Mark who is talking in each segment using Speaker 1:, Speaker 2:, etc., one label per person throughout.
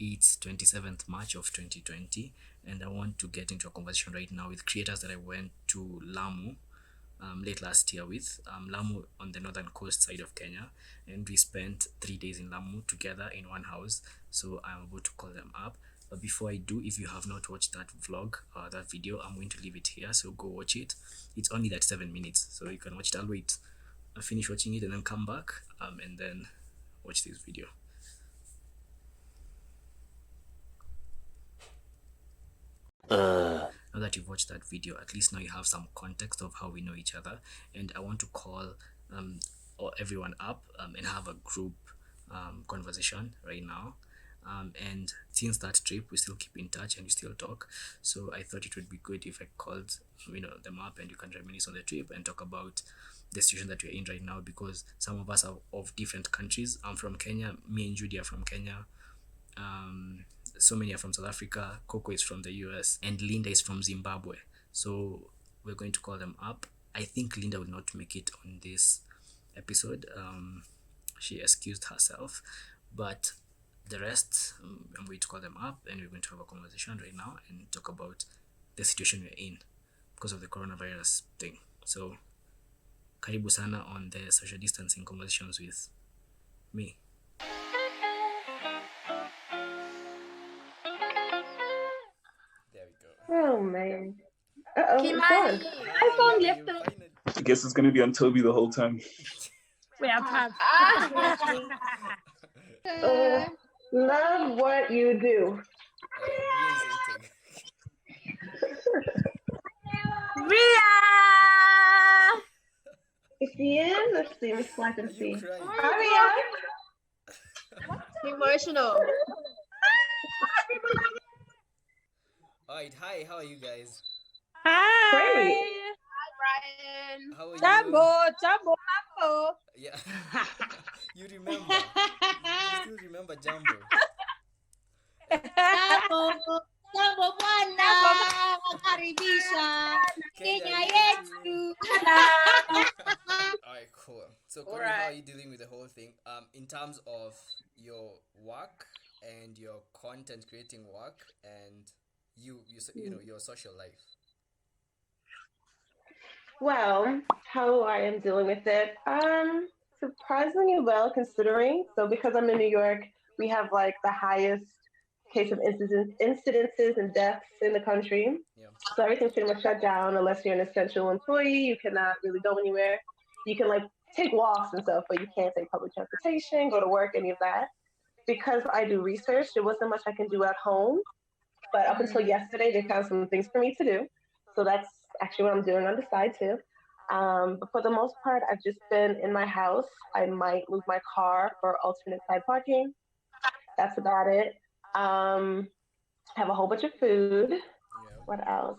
Speaker 1: It's 27th March of 2020, and I want to get into a conversation right now with creators that I went to Lamu late last year with. Lamu on the northern coast side of Kenya, and we spent 3 days in Lamu together in one house. So I'm about to call them up. But before I do, if you have not watched that vlog, that video, I'm going to leave it here. So go watch it. It's only that 7 minutes, so you can watch it. I'll wait. I'll finish watching it and then come back and then watch this video. Now that you've watched that video, at least now you have some context of how we know each other. And I want to call everyone up and have a group conversation right now. And since that trip, we still keep in touch and we still talk. So I thought it would be good if I called them up and you can reminisce on the trip and talk about the situation that we're in right now, because some of us are of different countries. I'm from Kenya. Me and Judy are from Kenya. So many are from South Africa. Coco is from the US, and Linda is from Zimbabwe. So we're going to call them up. I think Linda will not make it on this episode. She excused herself, but the rest, I'm going to call them up and we're going to have a conversation right now and talk about the situation we're in because of the coronavirus thing. So karibu sana on the social distancing conversations with me. There we go.
Speaker 2: Oh man. Uh-oh, it's gone.
Speaker 3: iPhone left the...
Speaker 4: I guess it's gonna be on Toby the whole time.
Speaker 3: We have time.
Speaker 2: Love what you do.
Speaker 3: Ria!
Speaker 2: If she is, let's see, let's swipe and see.
Speaker 3: Ria! Emotional.
Speaker 1: Alright, hi, how are you guys?
Speaker 3: Hi!
Speaker 2: Great.
Speaker 3: Hi, Brian.
Speaker 1: How are you?
Speaker 3: Jumbo.
Speaker 1: Yeah. You remember? You still remember Jumbo?
Speaker 5: Jambo bwana, wakaribisha Kenya yetu.
Speaker 1: Alright, cool. So Courtney, how are you dealing with the whole thing? In terms of your work and your content creating work and you know your social life.
Speaker 2: Well, how I am dealing with it. Surprisingly well considering. So because I'm in New York, we have like the highest case of incidences and deaths in the country.
Speaker 1: Yeah.
Speaker 2: So everything's pretty much shut down unless you're an essential employee. You cannot really go anywhere. You can like take walks and stuff, but you can't take public transportation, go to work, any of that. Because I do research, there wasn't much I can do at home. But up until yesterday, they found some things for me to do. So that's actually what I'm doing on the side too. But for the most part, I've just been in my house. I might move my car for alternate side parking. That's about it. Have a whole bunch of food.
Speaker 1: Yeah.
Speaker 2: What else?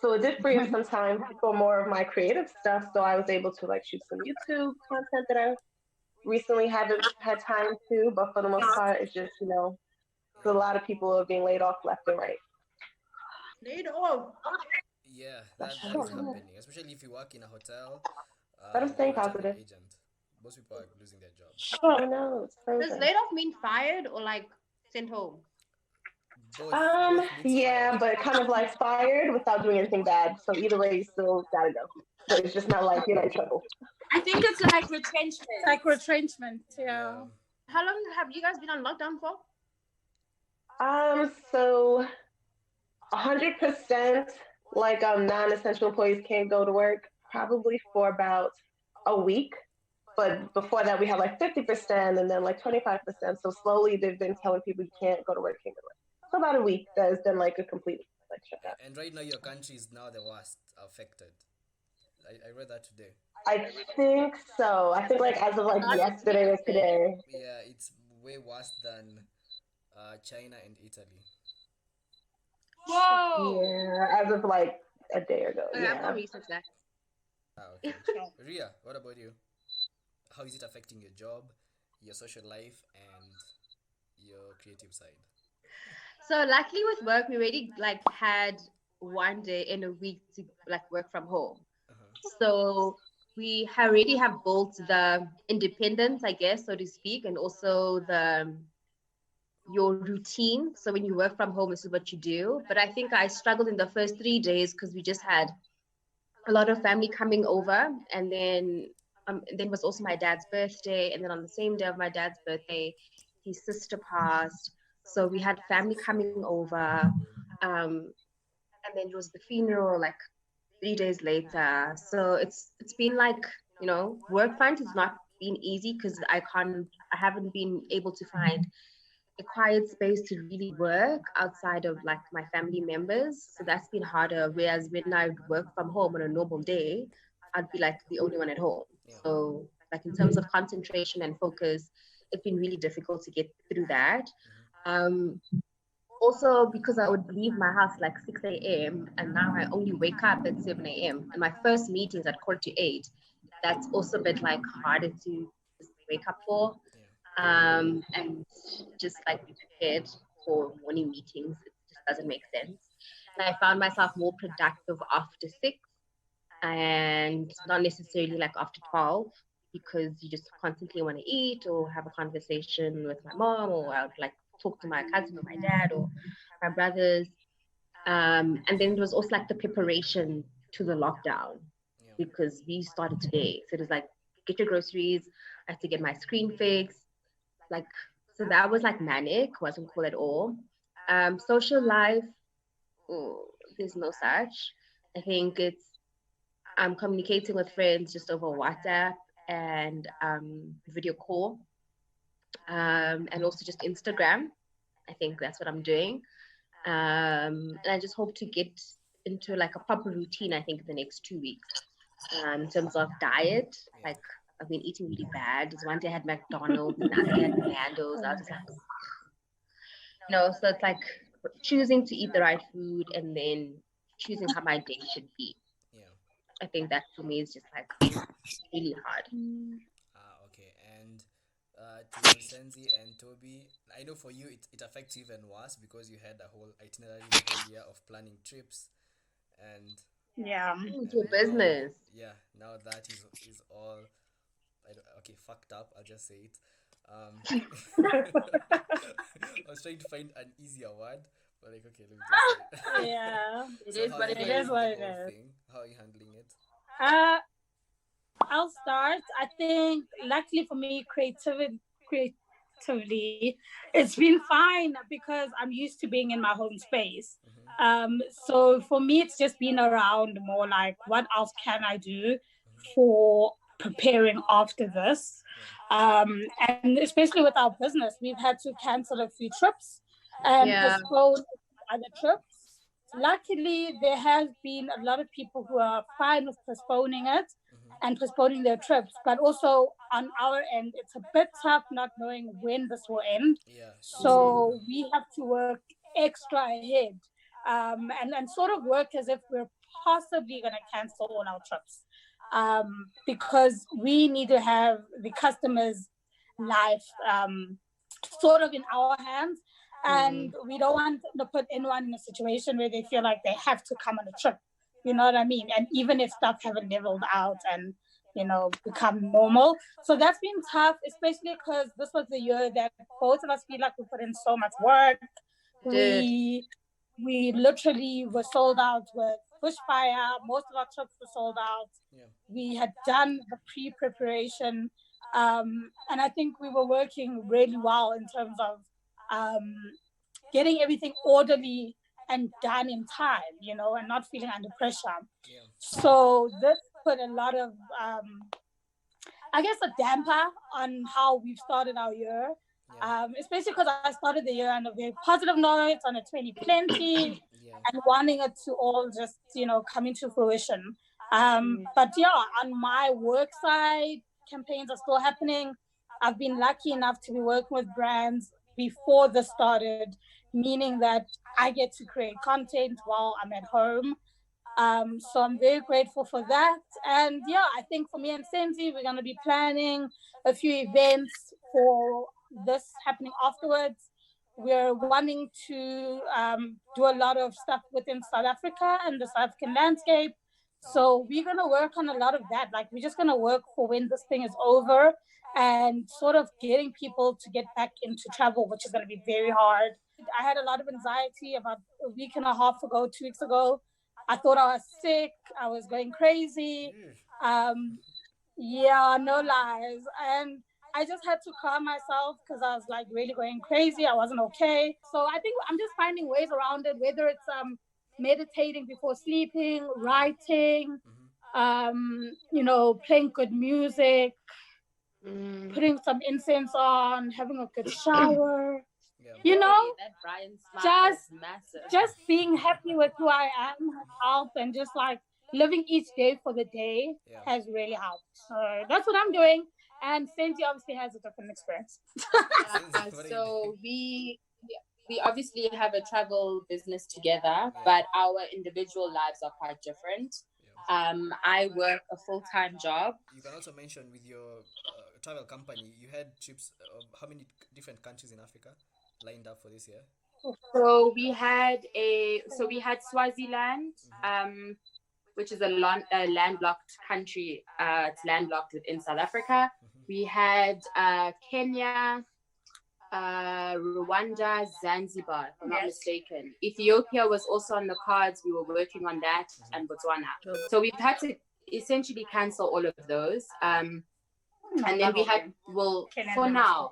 Speaker 2: So it did free up some time for more of my creative stuff. So I was able to like shoot some YouTube content that I recently haven't had time to. But for the most part, it's just, a lot of people are being laid off left and right.
Speaker 3: Laid off.
Speaker 1: Yeah, that is happening, especially if you work in a hotel.
Speaker 2: But I'm staying
Speaker 1: or as an
Speaker 2: positive.
Speaker 1: agent. Most people are losing their jobs.
Speaker 2: Oh no, it's
Speaker 3: Does
Speaker 2: frozen.
Speaker 3: laid off mean fired or like sent home?
Speaker 1: Both means
Speaker 2: Yeah,
Speaker 1: fire.
Speaker 2: but kind of like fired without doing anything bad. So either way, you still gotta go. So it's just not like you're in trouble.
Speaker 5: I think it's like retrenchment.
Speaker 3: It's like retrenchment,
Speaker 1: Yeah.
Speaker 3: How long have you guys been on lockdown for?
Speaker 2: So 100% like non-essential employees can't go to work probably for about a week. But before that, we had like 50% and then like 25%. So slowly they've been telling people you can't go to work, can't go to work. So about a week that has been like a complete like shutdown.
Speaker 1: And right now your country is now the worst affected. I read that today.
Speaker 2: I think so. I think like as of like yesterday or today.
Speaker 1: Yeah, it's way worse than China and Italy.
Speaker 5: Whoa!
Speaker 2: Yeah, as of like a day ago.
Speaker 3: Okay, I'm
Speaker 2: Yeah.
Speaker 3: gonna research that.
Speaker 1: Okay. Ria, what about you? How is it affecting your job, your social life, and your creative side?
Speaker 3: So luckily with work, we already like had one day in a week to like work from home. So we already have built the independence, I guess, so to speak, and also the your routine. So when you work from home, this is what you do. But I think I struggled in the first 3 days because we just had a lot of family coming over, and then was also my dad's birthday, and then on the same day of my dad's birthday, his sister passed. So we had family coming over, and then it was the funeral like 3 days later. So it's been like, work front has not been easy because I haven't been able to find a quiet space to really work outside of like my family members. So that's been harder. Whereas when I work from home on a normal day, I'd be like the only one at home. So like in terms of concentration and focus, it's been really difficult to get through that. Um, Also because I would leave my house like 6 a.m. and now I only wake up at 7 a.m. and my first meeting is at 8:15. That's also a bit like harder to just wake up for, and just like be prepared for morning meetings. It just doesn't make sense. And I found myself more productive after 6 and not necessarily like after 12, because you just constantly want to eat or have a conversation with my mom, or I would like talk to my cousin or my dad or my brothers. And then there was also like the preparation to the lockdown, because we started today. So it was like, get your groceries. I had to get my screen fixed. Like, so that was like manic, wasn't cool at all. Social life, oh, there's no such. I think it's I'm communicating with friends just over WhatsApp and video call, and also just Instagram. I think that's what I'm doing. And I just hope to get into like a proper routine, I think, in the next 2 weeks, in terms of diet. Like, I've been eating really bad. There's one day I had McDonald's, another day I had Nando's. I was just like, so it's like choosing to eat the right food and then choosing how my day should be. I think that for me is just like really hard.
Speaker 1: Okay. And to Senzi and Toby, I know for you it affects you even worse because you had a whole itinerary, the whole year of planning trips, and
Speaker 5: Yeah.
Speaker 3: It's your
Speaker 1: now,
Speaker 3: business.
Speaker 1: yeah, now that is all okay, fucked up. I'll just say it. I was trying to find an easier word, but like, okay, let me just say it.
Speaker 5: Yeah.
Speaker 3: It
Speaker 1: So
Speaker 3: is
Speaker 1: how are
Speaker 3: what
Speaker 1: you
Speaker 3: it
Speaker 5: It
Speaker 3: is.
Speaker 5: is
Speaker 1: handling
Speaker 5: what
Speaker 1: the
Speaker 5: it
Speaker 1: whole
Speaker 5: is.
Speaker 1: thing? How are you handling it?
Speaker 5: Uh, I'll start. I think, luckily for me, creatively, it's been fine because I'm used to being in my home space. So for me, it's just been around more like, what else can I do for preparing after this? And especially with our business, we've had to cancel a few trips and
Speaker 3: Yeah.
Speaker 5: postpone other trips. Luckily, there has been a lot of people who are fine with postponing it and postponing their trips. But also on our end, it's a bit tough not knowing when this will end.
Speaker 1: Yeah, true.
Speaker 5: So we have to work extra ahead, and sort of work as if we're possibly going to cancel all our trips, because we need to have the customer's life sort of in our hands. And we don't want to put anyone in a situation where they feel like they have to come on a trip. You know what I mean? And even if stuff haven't leveled out and become normal. So that's been tough, especially because this was the year that both of us feel like we put in so much work.
Speaker 3: Did.
Speaker 5: We literally were sold out with bushfire. Most of our trips were sold out.
Speaker 1: Yeah.
Speaker 5: We had done the pre-preparation, and I think we were working really well in terms of um, getting everything orderly and done in time, and not feeling under pressure.
Speaker 1: Yeah.
Speaker 5: So this put a lot of, I guess, a damper on how we've started our year,
Speaker 1: Yeah.
Speaker 5: especially because I started the year on a very positive note, on a 20 plenty,
Speaker 1: Yeah.
Speaker 5: and wanting it to all just, come into fruition. But yeah, on my work side, campaigns are still happening. I've been lucky enough to be working with brands before this started, meaning that I get to create content while I'm at home. So I'm very grateful for that. And yeah, I think for me and Senzi, we're going to be planning a few events for this happening afterwards. We're wanting to do a lot of stuff within South Africa and the South African landscape. So we're gonna work on a lot of that. Like we're just gonna work for when this thing is over and sort of getting people to get back into travel, which is gonna be very hard. I had a lot of anxiety about a week and a half ago, 2 weeks ago. I thought I was sick. I was going crazy. Um, yeah, no lies. And I just had to calm myself because I was like really going crazy. I wasn't okay. So I think I'm just finding ways around it, whether it's meditating before sleeping, writing, playing good music, putting some incense on, having a good shower.
Speaker 3: That Brian smile is massive.
Speaker 5: Just being happy with who I am has helped, and just like living each day for the day has really helped. So that's what I'm doing. And Sensi obviously has a different experience.
Speaker 3: So we obviously have a travel business together, but our individual lives are quite different. I work a full-time job.
Speaker 1: You can also mention with your travel company, you had trips of how many different countries in Africa lined up for this year?
Speaker 3: So we had Swaziland, which is a landlocked country. It's landlocked within South Africa. We had Kenya, Rwanda, Zanzibar, if I'm not mistaken. Ethiopia was also on the cards. We were working on that, and Botswana. So we've had to essentially cancel all of those. And then we had, for now,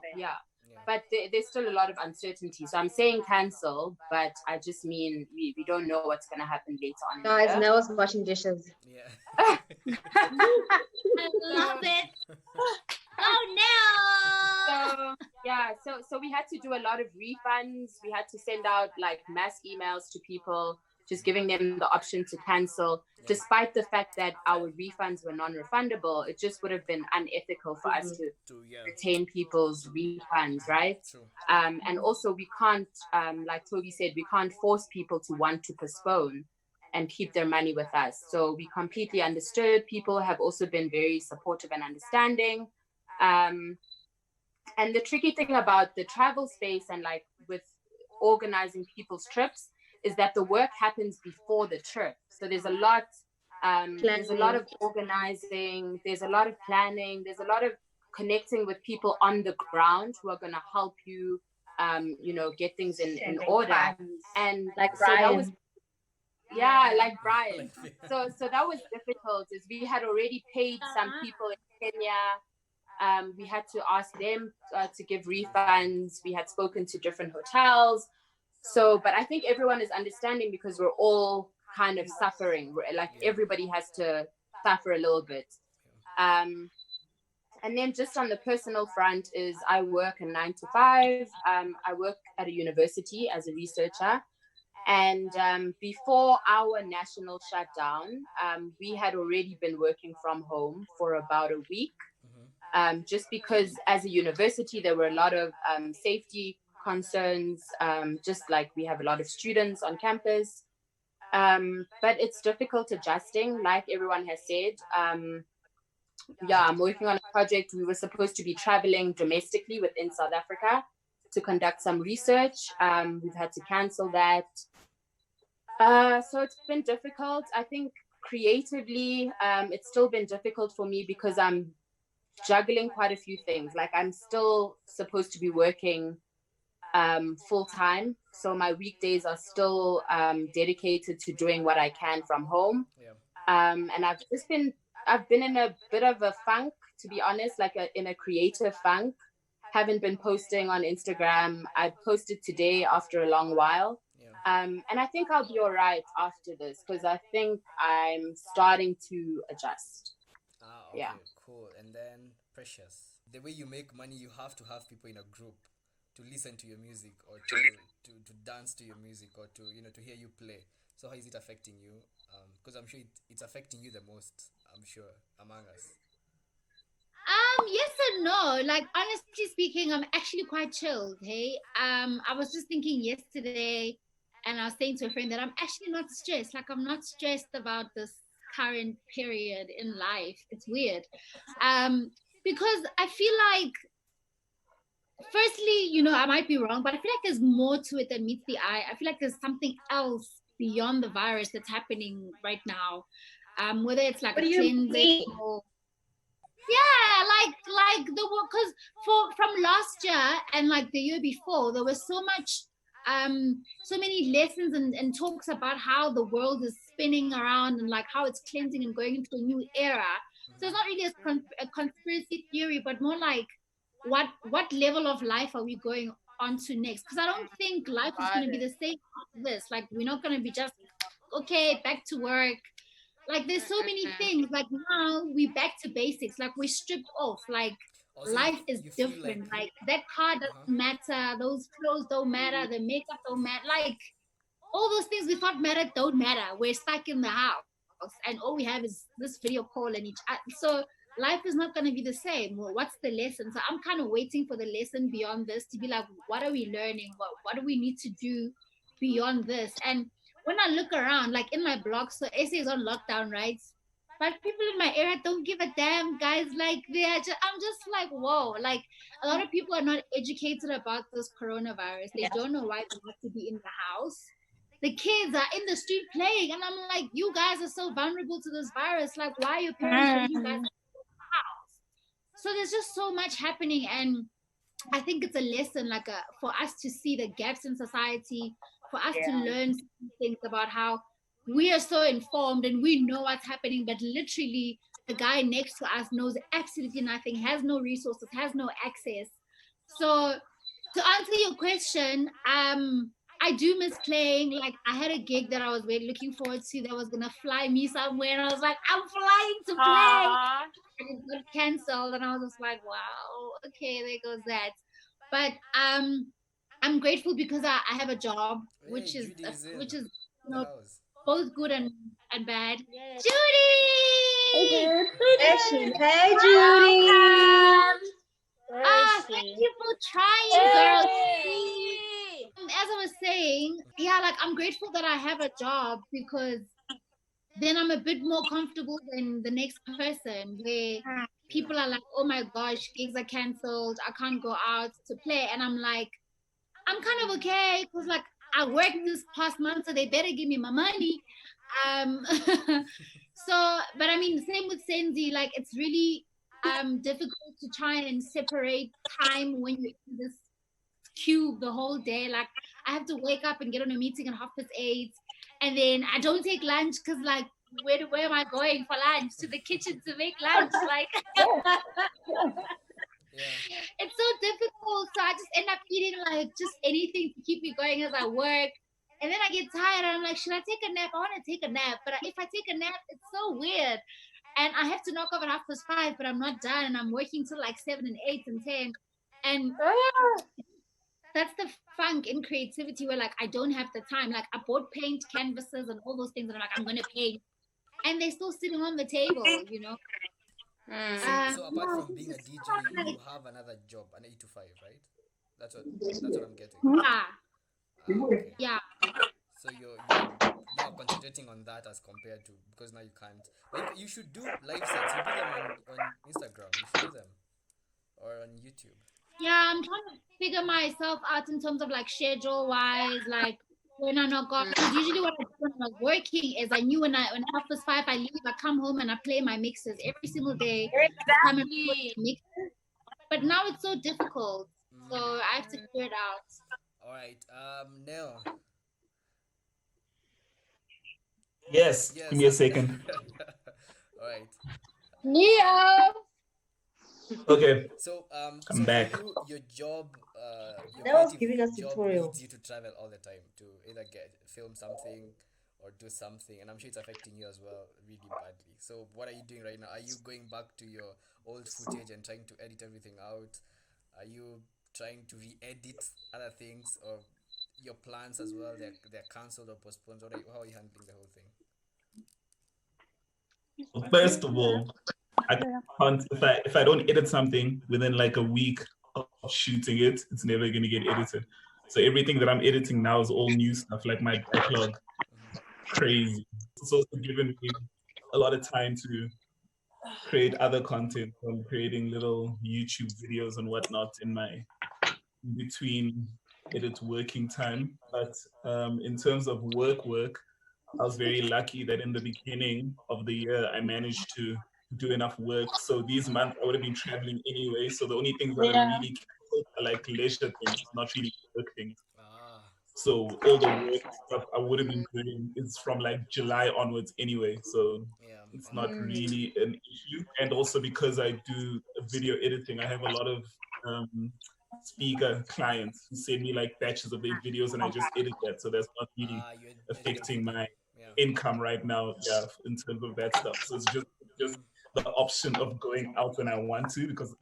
Speaker 3: but there's still a lot of uncertainty. So I'm saying cancel, but I just mean we don't know what's going to happen later on.
Speaker 6: Guys, Nella's washing dishes.
Speaker 1: Yeah.
Speaker 7: I love it. Oh no.
Speaker 3: So we had to do a lot of refunds. We had to send out like mass emails to people, just giving them the option to cancel, despite the fact that our refunds were non-refundable. It just would have been unethical for us to retain people's refunds, right? And also we can't, like Toby said, we can't force people to want to postpone and keep their money with us. So we completely understood. People have also been very supportive and understanding. And the tricky thing about the travel space and like with organizing people's trips is that the work happens before the trip. So there's a lot of organizing, there's a lot of planning, there's a lot of connecting with people on the ground who are going to help you, get things in order. And
Speaker 6: like Brian.
Speaker 3: Like Brian. So that was difficult, is we had already paid some people in Kenya. We had to ask them to give refunds. We had spoken to different hotels. So, but I think everyone is understanding because we're all kind of suffering. Everybody has to suffer a little bit. And then just on the personal front is I work a 9 to 5. I work at a university as a researcher. And before our national shutdown, we had already been working from home for about a week. Just because as a university, there were a lot of safety concerns, just like we have a lot of students on campus. But it's difficult adjusting, like everyone has said. I'm working on a project. We were supposed to be traveling domestically within South Africa to conduct some research. We've had to cancel that. So it's been difficult. I think creatively, it's still been difficult for me because I'm juggling quite a few things. Like I'm still supposed to be working full time, so my weekdays are still dedicated to doing what I can from home. And I've been in a bit of a funk, to be honest, in a creative funk. Haven't been posting on Instagram. I posted today after a long while. And I think I'll be all right after this because I think I'm starting to adjust.
Speaker 1: Okay, cool. And then Precious, the way you make money, you have to have people in a group to listen to your music or to dance to your music or to hear you play. So how is it affecting you? Because I'm sure it's affecting you the most, I'm sure, among us.
Speaker 7: Yes and no. Like honestly speaking, I'm actually quite chilled. Hey, I was just thinking yesterday, and I was saying to a friend that I'm actually not stressed. Like I'm not stressed about this current period in life. It's weird, because I feel like, firstly, I might be wrong, but I feel like there's more to it than meets the eye. I feel like there's something else beyond the virus that's happening right now. whether it's like
Speaker 3: What
Speaker 7: a
Speaker 3: do you
Speaker 7: cleansing
Speaker 3: mean?
Speaker 7: or like the because from last year and like the year before, there was so many lessons and talks about how the world is spinning around and like how it's cleansing and going into a new era. So it's not really a conspiracy theory, but more like what level of life are we going on to next? Because I don't think life is going to be the same after this. Like we're not going to be just okay back to work. Like there's so many things. Like now we back to basics. Like we stripped off. Like
Speaker 1: Also,
Speaker 7: life is
Speaker 1: you feel
Speaker 7: different. Like that car doesn't matter. Those clothes don't matter. The makeup don't matter. Like all those things we thought mattered don't matter. We're stuck in the house, and all we have is this video call and each. So life is not going to be the same. Well, what's the lesson? So I'm kind of waiting for the lesson beyond this to be like, what are we learning? What do we need to do beyond this? And when I look around, like in my blog, so SA is on lockdown, right? But people in my area don't give a damn, guys. Like I'm just like, whoa. Like a lot of people are not educated about this coronavirus. They don't know why they have to be in the house. The kids are in the street playing, and I'm like, you guys are so vulnerable to this virus. Like, why are your parents bringing you guys to the house? So there's just so much happening, and I think it's a lesson, like for us to see the gaps in society, for us to learn things about how we are so informed and we know what's happening, but literally the guy next to us knows absolutely nothing, has no resources, has no access. So to answer your question, I do miss playing. Like I had a gig that I was really looking forward to that was gonna fly me somewhere, and I was like, I'm flying to play. And it got cancelled, and I was just like, wow, okay, there goes that. But I'm grateful because I have a job, which is you know both good and bad. Judy!
Speaker 3: Hey, Judy.
Speaker 7: Thank you for trying, girl. As I was saying, yeah, like I'm grateful that I have a job because then I'm a bit more comfortable than the next person where people are like, oh my gosh, gigs are cancelled, I can't go out to play. And I'm like, I'm kind of okay because like I worked this past month, so they better give me my money. So, but I mean, same with Senzi, like it's really difficult to try and separate time when you're in this cube the whole day. Like I have to wake up and get on a meeting at 8:30, and then I don't take lunch because like where am I going for lunch? To the kitchen to make lunch? Like it's so difficult. So I just end up eating like just anything to keep me going as I work. And then I get tired and I'm like, should I take a nap? I want to take a nap. But if I take a nap, it's so weird. And I have to knock off at 5:30, but I'm not done. And I'm working till like 7 and 8 and 10. And that's the funk in creativity where like I don't have the time. Like I bought paint canvases and all those things, and I'm like, I'm gonna paint, and they're still sitting on the table, you know.
Speaker 1: So apart from being a DJ, you have another job, an 8 to 5, right? That's what I'm getting. Okay.
Speaker 7: Yeah.
Speaker 1: So you're now concentrating on that as compared to, because now you can't. But you should do live sets. You do them on Instagram. You should do them, or on YouTube.
Speaker 7: Yeah, I'm trying to figure myself out in terms of like schedule wise, like when I'm not going. Because usually what I do when I was working is I knew when 5:30 I leave, I come home and I play my mixes every single day. Come and play mixes. But now it's so difficult, so I have to figure it out.
Speaker 1: All right. Nell.
Speaker 4: Yes, give me a second.
Speaker 1: All right.
Speaker 5: Neo.
Speaker 4: Okay.
Speaker 1: So
Speaker 4: I'm back.
Speaker 1: for you, your job, your
Speaker 3: That was
Speaker 1: creative
Speaker 3: giving us
Speaker 1: job
Speaker 3: tutorial.
Speaker 1: needs you to travel all the time to either film something or do something, and I'm sure it's affecting you as well really badly. So what are you doing right now? Are you going back to your old footage and trying to edit everything out? Are you trying to re-edit other things, or your plans as well? They're cancelled or postponed. How are you handling the whole thing?
Speaker 4: First of all, I can't, if I don't edit something within like a week of shooting it, it's never gonna get edited. So everything that I'm editing now is all new stuff, like my backlog. Crazy. It's also given me a lot of time to create other content, from creating little YouTube videos and whatnot in my between edit working time. But in terms of work, I was very lucky that in the beginning of the year, I managed to do enough work. So these months I would have been traveling anyway. So the only things that are
Speaker 5: Yeah.
Speaker 4: really canceled are like leisure things, not really work things.
Speaker 1: Ah,
Speaker 4: So all the work stuff I would have been doing is from like July onwards anyway. So
Speaker 1: yeah,
Speaker 4: it's
Speaker 1: yeah.
Speaker 4: not really an issue. And also because I do video editing, I have a lot of um, speaker clients who send me like batches of their videos and I just edit that. So that's not really
Speaker 1: Ah, you're editing for
Speaker 4: affecting
Speaker 1: them.
Speaker 4: my
Speaker 1: Yeah.
Speaker 4: income right now, yeah, in terms of that stuff. So it's just the option of going out when I want to because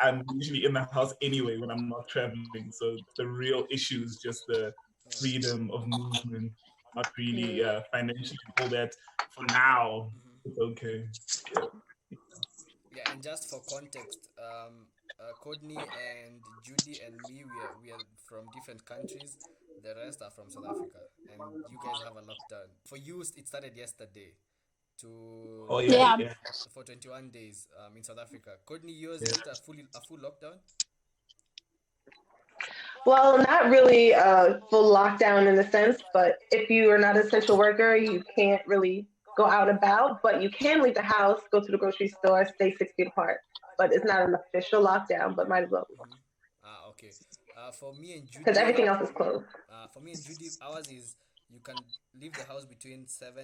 Speaker 4: I'm usually in the house anyway when I'm not traveling. So the real issue is just the freedom of movement, not really financially and all that. For now, it's okay. Yeah.
Speaker 1: Yeah, and just for context, Courtney and Judy and me, we are from different countries. The rest are from South Africa, and you guys have a lockdown. For you, it started yesterday
Speaker 4: Oh
Speaker 1: to
Speaker 4: yeah,
Speaker 5: Yeah.
Speaker 4: yeah,
Speaker 1: for 21 days in South Africa. Courtney, yours
Speaker 4: yeah.
Speaker 1: is it a full lockdown?
Speaker 2: Well, not really a full lockdown in the sense, but if you are not an essential worker, you can't really go out about, but you can leave the house, go to the grocery store, stay 6 feet apart. But it's not an official lockdown, but might as well be
Speaker 1: Ah, okay. For me and
Speaker 2: because
Speaker 1: Judy,
Speaker 2: everything else is closed.
Speaker 1: ours is you can leave the house between 5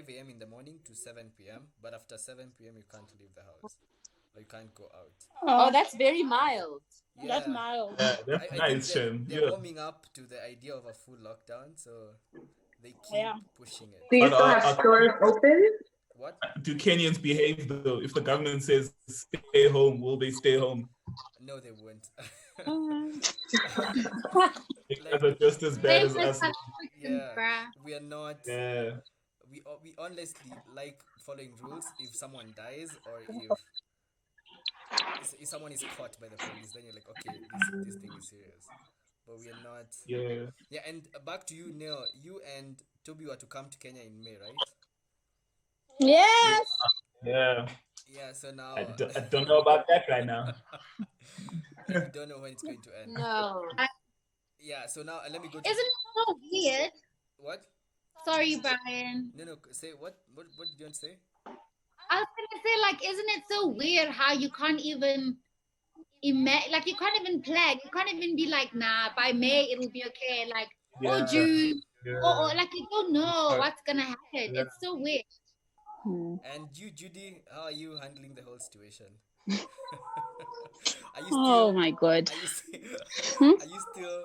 Speaker 1: a.m. in the morning to 7 p.m. But after 7 p.m. you can't leave the house or you can't go out.
Speaker 3: Oh,
Speaker 5: Oh,
Speaker 3: that's very mild.
Speaker 5: that's
Speaker 1: Yeah,
Speaker 5: mild.
Speaker 4: Yeah, that's
Speaker 1: I think
Speaker 4: nice, Shem.
Speaker 1: they're
Speaker 4: Yeah.
Speaker 1: warming up to the idea of a full lockdown, so they keep
Speaker 5: Yeah.
Speaker 1: pushing it.
Speaker 2: Do you
Speaker 4: But
Speaker 2: still have stores open?
Speaker 1: What?
Speaker 4: do Kenyans behave though? If the government says stay home, will they stay home?
Speaker 1: No, they won't.
Speaker 4: You guys
Speaker 1: Like,
Speaker 4: are just as bad
Speaker 7: Same
Speaker 4: as
Speaker 7: with
Speaker 4: us.
Speaker 7: South Africans,
Speaker 1: yeah,
Speaker 7: bruh.
Speaker 1: we are not.
Speaker 4: Yeah,
Speaker 1: We honestly like following rules. If someone dies or if someone is caught by the police, then you're like, okay, this thing is serious. But we are not.
Speaker 4: yeah.
Speaker 1: Yeah, and back to you, Neil. You and Toby were to come to Kenya in May, right?
Speaker 4: Yeah,
Speaker 5: Yes.
Speaker 4: yeah.
Speaker 1: Yeah. So
Speaker 4: I,
Speaker 1: now,
Speaker 4: do, I don't know about that right now.
Speaker 1: and you don't know when it's going to end.
Speaker 3: No.
Speaker 1: Yeah. So now let me go to
Speaker 7: Isn't it so weird?
Speaker 1: what?
Speaker 7: Sorry, Brian.
Speaker 1: No, no. Say what? What did you want to say?
Speaker 7: I was gonna say, like, isn't it so weird how you can't even imagine, like, you can't even plan. You can't even be like, nah, by May it'll be okay. Like, or
Speaker 4: Yeah,
Speaker 7: June, or
Speaker 4: yeah.
Speaker 7: like you don't know
Speaker 4: Uh,
Speaker 7: what's gonna happen.
Speaker 4: yeah.
Speaker 7: It's so weird.
Speaker 1: And you, Judy, how are you handling the whole situation? Are you
Speaker 8: Oh
Speaker 1: still?
Speaker 8: my God.
Speaker 1: Are you still?
Speaker 8: Hmm?
Speaker 1: Are you still?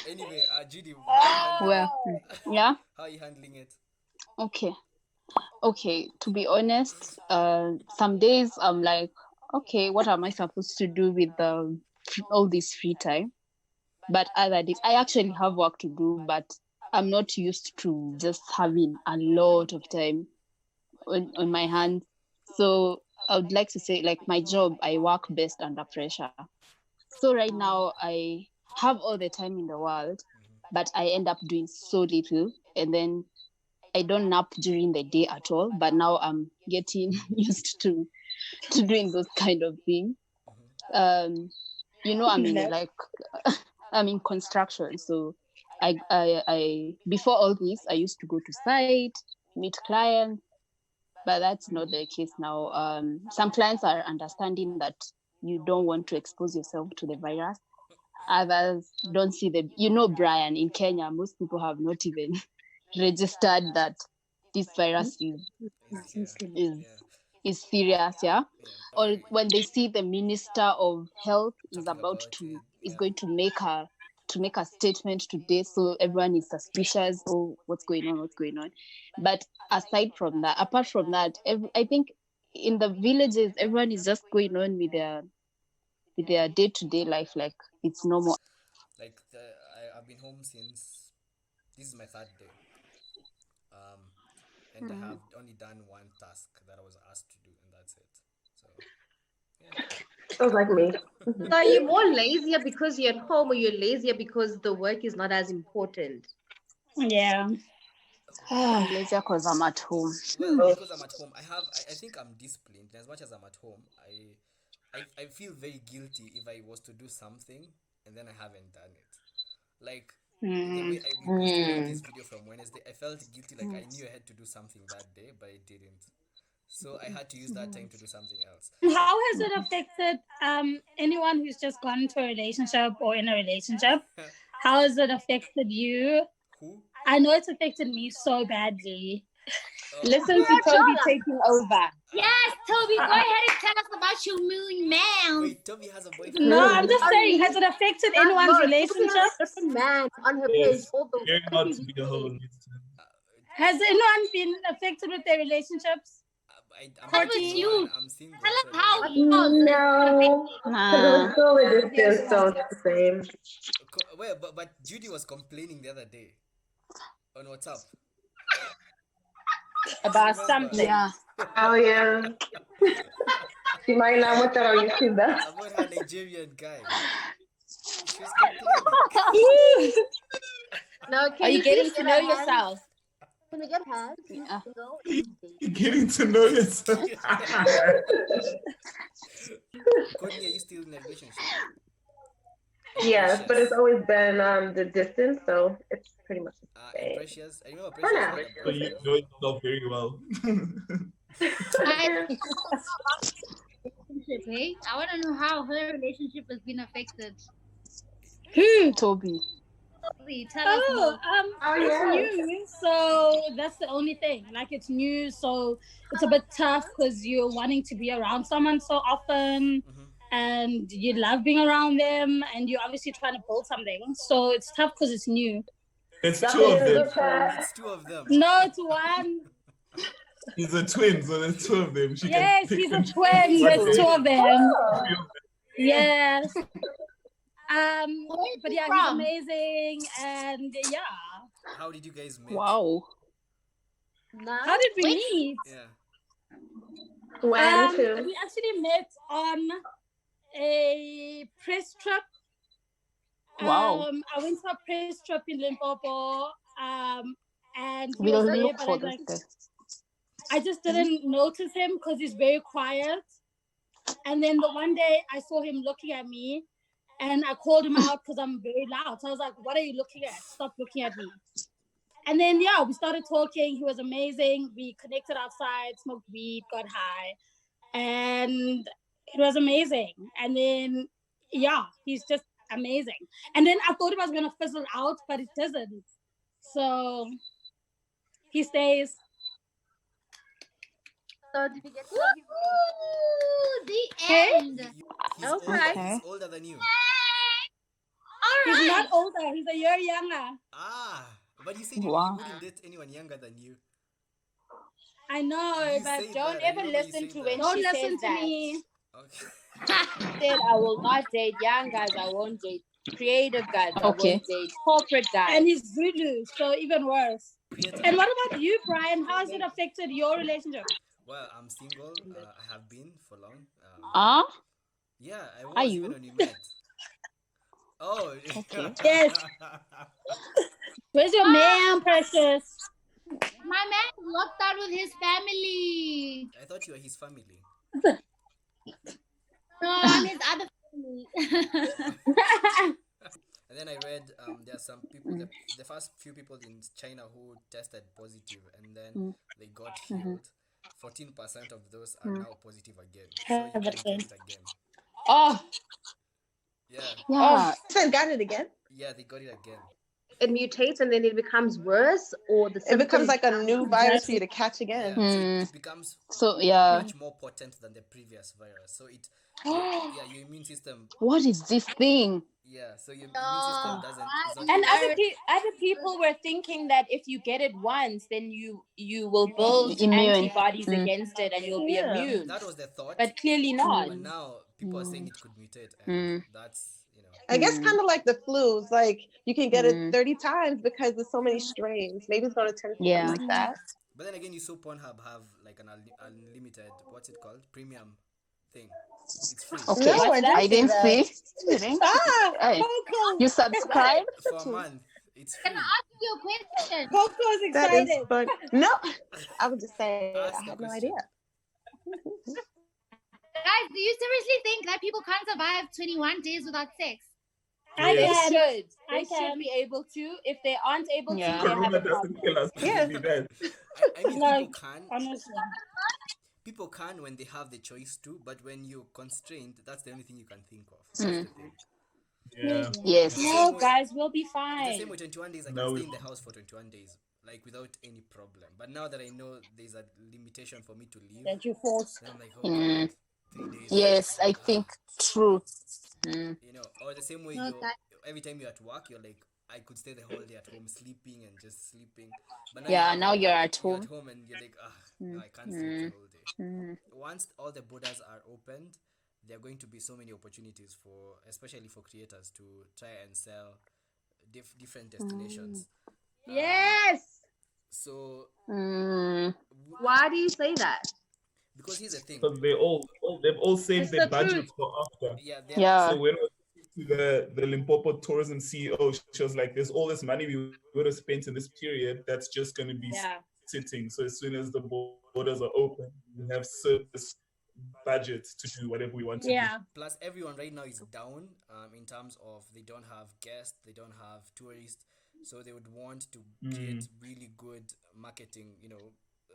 Speaker 1: Anyway, Judy, how are you handling?
Speaker 8: Well, yeah.
Speaker 1: How are you handling it?
Speaker 8: Okay. Okay. To be honest, some days I'm like, okay, what am I supposed to do with all this free time? But other days, I actually have work to do, but I'm not used to just having a lot of time on my hands. So I would like to say, like, my job, I work best under pressure. So right now, I have all the time in the world, but I end up doing so little. And then I don't nap during the day at all. But now I'm getting used to doing those kind of things. Um, I'm in I'm in construction, so I before all this, I used to go to site, meet clients, but that's not the case now. Some clients are understanding that you don't want to expose yourself to the virus. Others don't see Brian, in Kenya, most people have not even registered that this virus
Speaker 1: Is here?
Speaker 8: is
Speaker 1: Yeah,
Speaker 8: is serious, yeah.
Speaker 1: yeah.
Speaker 8: Or when they see the minister of health
Speaker 1: Talking about it.
Speaker 8: is
Speaker 1: Yeah.
Speaker 8: going to make a statement today, so everyone is suspicious. Oh, what's going on? But apart from that, I think in the villages everyone is just going on with their day-to-day life like it's normal.
Speaker 1: Like I've been home since this is my third day. Um, and I have only done one task that I was asked to do, and that's it. So yeah.
Speaker 2: Sounds like me.
Speaker 3: So are you more lazier because you're at home, or you're lazier because the work is not as important?
Speaker 5: Yeah.
Speaker 8: I'm lazier because I'm at home.
Speaker 1: Well, because I'm at home, I think I'm disciplined. As much as I'm at home, I feel very guilty if I was to do something and then I haven't done it. Like The way we posted this video from Wednesday, I felt guilty, like I knew I had to do something that day, but I didn't. So I had to use that time to do something else.
Speaker 5: How has it affected anyone who's just gone into a relationship or in a relationship? How has it affected you?
Speaker 1: Who?
Speaker 5: I know it's affected me so badly.
Speaker 6: Listen to Toby taking over.
Speaker 7: Yes, Toby, go ahead and tell us about your moon man.
Speaker 1: Wait, Toby has a boyfriend.
Speaker 5: No, I'm just saying, has it affected anyone's relationship?
Speaker 3: Different man on her page.
Speaker 4: Yes. You're not to be a whole.
Speaker 5: Has anyone been affected with their relationships?
Speaker 7: What was you?
Speaker 1: I'm single.
Speaker 7: Tell us
Speaker 1: so-
Speaker 7: how it was.
Speaker 2: No. Because it was so distance, so it's the same.
Speaker 1: Wait, but Judy was complaining the other day on WhatsApp.
Speaker 6: About something.
Speaker 8: Yeah.
Speaker 2: Oh, yeah. She might not want that on YouTube, though.
Speaker 1: About her Nigerian guy. She was complaining.
Speaker 3: No,
Speaker 6: Are you getting to know yourself?
Speaker 3: Can we get hands?
Speaker 8: Yeah.
Speaker 4: Getting to know yourself.
Speaker 1: Courtney, are you still in a relationship?
Speaker 2: Yes, but it's always been the distance, so it's pretty much the
Speaker 1: And
Speaker 2: same.
Speaker 1: Precious, I remember
Speaker 2: For
Speaker 1: Precious
Speaker 2: now.
Speaker 1: had a
Speaker 4: So you
Speaker 1: boyfriend.
Speaker 4: know yourself very well.
Speaker 7: Relationship, hey? I want to know how her relationship has been affected.
Speaker 8: Toby.
Speaker 7: Please tell us more.
Speaker 5: It's new, so that's the only thing. Like, it's new, so it's a bit tough because you're wanting to be around someone so often, and you love being around them, and you're obviously trying to build something. So it's tough because it's new.
Speaker 4: It's two of them.
Speaker 1: It's two of them.
Speaker 5: No, it's one.
Speaker 4: He's a twin, so there's two of them. She
Speaker 5: Yes,
Speaker 4: can pick
Speaker 5: he's a
Speaker 4: and
Speaker 5: twin.
Speaker 4: choose.
Speaker 5: There's two of them.
Speaker 2: Oh.
Speaker 5: Yes. But yeah, he's
Speaker 7: from?
Speaker 5: amazing, and yeah.
Speaker 1: How did you guys meet?
Speaker 8: Wow.
Speaker 5: How did we meet?
Speaker 1: Yeah.
Speaker 2: When to?
Speaker 5: We actually met on a press trip.
Speaker 8: Wow.
Speaker 5: I went to a press trip in Limpopo, and he
Speaker 8: We'll
Speaker 5: was there,
Speaker 8: look
Speaker 5: but
Speaker 8: for this guy.
Speaker 5: I just didn't notice him because he's very quiet. And then the one day I saw him looking at me, and I called him out because I'm very loud. So I was like, "What are you looking at? Stop looking at me." And then yeah, we started talking. He was amazing. We connected outside, smoked weed, got high, and it was amazing. And then yeah, he's just amazing. And then I thought it was gonna fizzle out, but it doesn't. So he stays.
Speaker 3: So did you get to
Speaker 7: Ooh, the
Speaker 5: Hey?
Speaker 7: end.
Speaker 1: He's
Speaker 8: Okay.
Speaker 1: He's older than you.
Speaker 7: All
Speaker 5: He's
Speaker 7: right.
Speaker 5: not older. He's a year younger.
Speaker 1: Ah, but you said you
Speaker 8: Wow.
Speaker 1: wouldn't date anyone younger than you.
Speaker 5: I know,
Speaker 1: You
Speaker 5: but
Speaker 1: say
Speaker 6: Don't
Speaker 1: that, I
Speaker 6: ever
Speaker 1: remember you
Speaker 6: listen
Speaker 1: saying
Speaker 6: to
Speaker 1: that.
Speaker 6: when
Speaker 5: don't
Speaker 6: she
Speaker 5: listen
Speaker 6: says
Speaker 5: to
Speaker 6: that.
Speaker 5: me.
Speaker 1: Okay.
Speaker 6: She said, I will not date young guys. I won't date creative guys. I
Speaker 8: Okay.
Speaker 6: won't date corporate guys.
Speaker 5: And he's Zulu, so even worse.
Speaker 1: Creative.
Speaker 5: And what about you, Brian? How has it affected your relationship?
Speaker 1: Well, I'm single. I have been for long.
Speaker 8: Ah?
Speaker 1: Yeah, I was
Speaker 8: Are
Speaker 1: even
Speaker 8: you?
Speaker 1: when we met. Oh.
Speaker 8: Okay.
Speaker 5: Yes. Where's your man, Precious?
Speaker 7: My man locked out with his family.
Speaker 1: I thought you were his family.
Speaker 7: No, I'm his other family.
Speaker 1: And then I read there are some people, the first few people in China who tested positive and then they got healed. 14% of those are now positive again. So you can get it again.
Speaker 6: Oh,
Speaker 1: Yeah.
Speaker 8: Yeah.
Speaker 2: So got it again?
Speaker 1: Yeah, they got it again.
Speaker 3: it mutates and then it becomes worse, or the
Speaker 2: It becomes
Speaker 3: symptoms
Speaker 2: like a new virus for
Speaker 5: Exactly.
Speaker 2: you to catch again.
Speaker 1: Yeah. So it becomes
Speaker 8: So yeah.
Speaker 1: much more potent than the previous virus. So it yeah, your immune system
Speaker 8: What is this thing?
Speaker 1: so your immune system doesn't is not
Speaker 6: and
Speaker 1: able-
Speaker 6: other people were thinking that if you get it once, then you will build
Speaker 8: Immune.
Speaker 6: antibodies against it and you'll be
Speaker 2: Yeah.
Speaker 6: immune.
Speaker 1: that was the thought.
Speaker 6: But clearly not.
Speaker 1: But now people are saying it could mutate and that's
Speaker 2: I guess kind of like the flu. It's like you can get it 30 times because there's so many strains. Maybe it's going to turn something
Speaker 8: Yeah.
Speaker 2: like that.
Speaker 1: But then again, you saw Pornhub have like an unlimited, what's it called? Premium thing. It's free.
Speaker 8: Okay.
Speaker 2: No,
Speaker 8: I didn't see.
Speaker 2: Ah,
Speaker 8: Hey,
Speaker 5: Coco.
Speaker 8: you subscribe?
Speaker 1: For a month. It's free.
Speaker 7: Can I ask you a question?
Speaker 5: Coco's
Speaker 2: that is
Speaker 5: excited.
Speaker 2: fun. No, I was just saying,
Speaker 1: Ask
Speaker 2: I
Speaker 1: the
Speaker 2: had no
Speaker 1: question.
Speaker 2: idea.
Speaker 7: Guys, do you seriously think that people can't survive 21 days without sex?
Speaker 5: I
Speaker 6: They
Speaker 4: Yes.
Speaker 5: can.
Speaker 6: should.
Speaker 5: I
Speaker 6: They should
Speaker 5: can.
Speaker 6: be able to. If they aren't able to,
Speaker 8: Yeah.
Speaker 6: they have
Speaker 4: Corona
Speaker 6: a
Speaker 4: doesn't
Speaker 6: problem.
Speaker 4: kill us.
Speaker 2: Yeah.
Speaker 4: Maybe that.
Speaker 1: I mean,
Speaker 5: Like, honestly.
Speaker 1: people can when they have the choice to, but when you're constrained, that's the only thing you can think of.
Speaker 8: Mm.
Speaker 1: That's the thing.
Speaker 4: Yeah.
Speaker 8: Yes.
Speaker 1: It's the
Speaker 6: No,
Speaker 1: same way.
Speaker 6: guys, we'll be
Speaker 1: It's the
Speaker 6: fine.
Speaker 1: same way. 21 days, I can
Speaker 4: No,
Speaker 1: stay
Speaker 4: we
Speaker 1: in the house for 21 days, like without any problem. But now that I know there's a limitation for me to leave,
Speaker 5: That you forced.
Speaker 1: then I'm like, oh
Speaker 8: Mm.
Speaker 1: god, 3 days.
Speaker 8: Yes, I
Speaker 1: Ah.
Speaker 8: think true. Mm.
Speaker 1: You know, or the same way
Speaker 7: No,
Speaker 1: you every time you're at work, you're like, I could stay the whole day at home sleeping and just sleeping. But now
Speaker 8: Yeah, now you're at
Speaker 1: you're
Speaker 8: home.
Speaker 1: at home and you're like, no, I can't sleep the whole day.
Speaker 8: Mm.
Speaker 1: Once all the borders are opened, there are going to be so many opportunities for, especially for creators, to try and sell different destinations.
Speaker 6: Yes.
Speaker 1: So
Speaker 8: Mm.
Speaker 6: Why do you say that?
Speaker 1: because here's the thing,
Speaker 4: because they've all saved
Speaker 5: It's
Speaker 4: their
Speaker 5: the truth.
Speaker 4: budgets for after.
Speaker 1: yeah,
Speaker 8: Yeah.
Speaker 4: So when I was speaking to the Limpopo tourism CEO, she was like, "There's all this money we would have spent in this period that's just going to be
Speaker 6: Yeah.
Speaker 4: sitting. So as soon as the borders are open, we have surplus budget to do whatever we want to do."
Speaker 5: Yeah.
Speaker 1: plus everyone right now is down in terms of they don't have guests, they don't have tourists, so they would want to create really good marketing,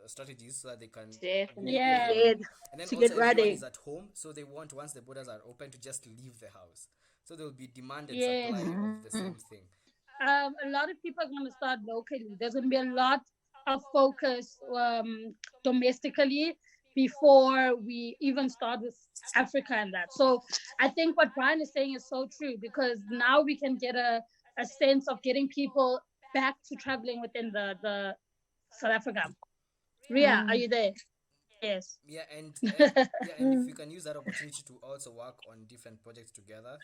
Speaker 1: strategies so that they can
Speaker 6: Definitely.
Speaker 5: Yeah.
Speaker 1: and then
Speaker 6: To
Speaker 1: also
Speaker 6: get
Speaker 1: everyone
Speaker 6: ready.
Speaker 1: is at home, so they want, once the borders are open, to just leave the house, so there will be demand and
Speaker 5: Yes.
Speaker 1: supply of the same thing.
Speaker 5: A lot of people are going to start locally. There's going to be a lot of focus domestically before we even start with Africa and that. So I think what Brian is saying is so true, because now we can get a sense of getting people back to traveling within the South Africa. Ria, are you there? Yes.
Speaker 1: Yeah, and if you can use that opportunity to also work on different projects together,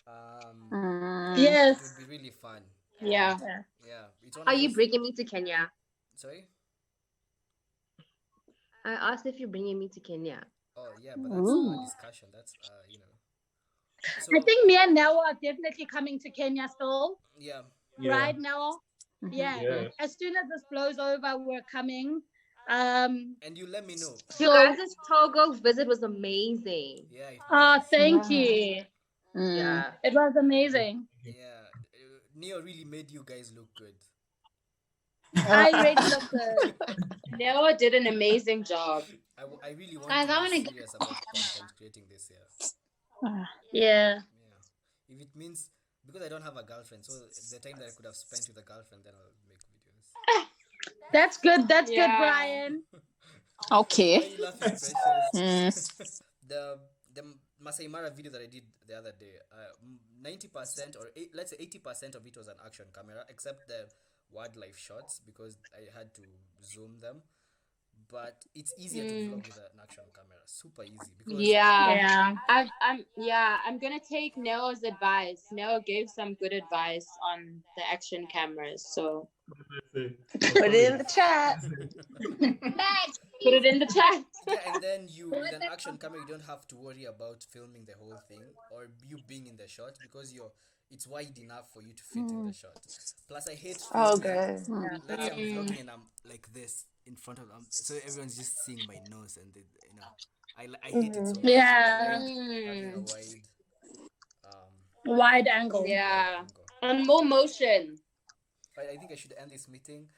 Speaker 1: it
Speaker 5: Yes.
Speaker 1: would be really fun.
Speaker 6: Yeah.
Speaker 1: Yeah, it's one
Speaker 3: Are
Speaker 1: of
Speaker 3: you
Speaker 1: those...
Speaker 3: bringing me to Kenya?
Speaker 1: Sorry?
Speaker 3: I asked if you're bringing me to Kenya.
Speaker 1: Oh yeah, but that's a discussion. That's So,
Speaker 5: I think me and Nell are definitely coming to Kenya still.
Speaker 1: yeah.
Speaker 5: Right now. Yeah.
Speaker 4: Yeah.
Speaker 5: As soon as this blows over, we're coming.
Speaker 1: And you let me know.
Speaker 3: You guys' Togo visit was amazing.
Speaker 1: Yeah.
Speaker 5: Thank you.
Speaker 3: Yeah.
Speaker 5: It was amazing.
Speaker 1: Yeah. Neo really made you guys look good.
Speaker 5: I really look good.
Speaker 6: Noah did an amazing job.
Speaker 1: I really want
Speaker 7: Guys, I
Speaker 1: to
Speaker 7: wanna
Speaker 1: be
Speaker 7: get-
Speaker 1: serious about content creating this year.
Speaker 5: Yeah.
Speaker 1: Yeah. If it means, because I don't have a girlfriend, so the time that I could have spent with a girlfriend, then I'll make videos.
Speaker 5: That's good. That's good,
Speaker 6: Yeah.
Speaker 5: Brian.
Speaker 1: Why
Speaker 8: Okay.
Speaker 1: are you laughing, Precious? The Masai Mara video that I did the other day, 90% or let's say 80% of it was an action camera, except the wildlife shots because I had to zoom them. But it's easier to vlog with an action camera, super easy, because
Speaker 6: Yeah. I'm gonna take Noah's advice. Noah gave some good advice on the action cameras, so
Speaker 2: Put it in the chat.
Speaker 6: put it in the chat.
Speaker 1: yeah, and then with an action camera you don't have to worry about filming the whole thing or you being in the shot because it's wide enough for you to fit in the shot. Plus I hate filming.
Speaker 2: Oh, good.
Speaker 1: Let's say I'm vlogging and I'm like this in front of them, so everyone's just seeing my nose, and I hate it so much.
Speaker 5: Yeah.
Speaker 1: I like having a
Speaker 5: Wide angle.
Speaker 6: Yeah.
Speaker 1: angle.
Speaker 6: And more motion.
Speaker 1: I think I should end this meeting.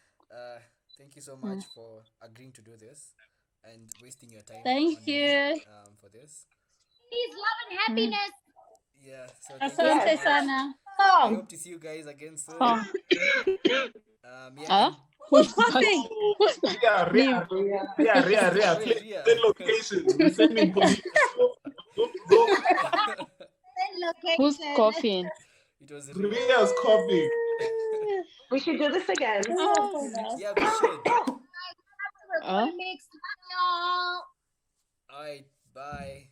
Speaker 1: Thank you so much for agreeing to do this and wasting your time.
Speaker 5: Thank
Speaker 1: on me,
Speaker 5: you.
Speaker 1: for this.
Speaker 7: Peace, love, and happiness.
Speaker 1: Yeah. So thank you
Speaker 5: Asante
Speaker 1: so much.
Speaker 5: sana.
Speaker 1: I hope to see you guys again soon. Yeah.
Speaker 8: Who's coughing?
Speaker 4: Yeah, Ria.
Speaker 1: Ria.
Speaker 4: Send location. We're sending police.
Speaker 8: Who's coughing?
Speaker 1: It was
Speaker 4: Ria's coughing.
Speaker 2: We should do this again.
Speaker 1: Yeah, we should.
Speaker 7: Mix, y'all.
Speaker 1: All right. Bye.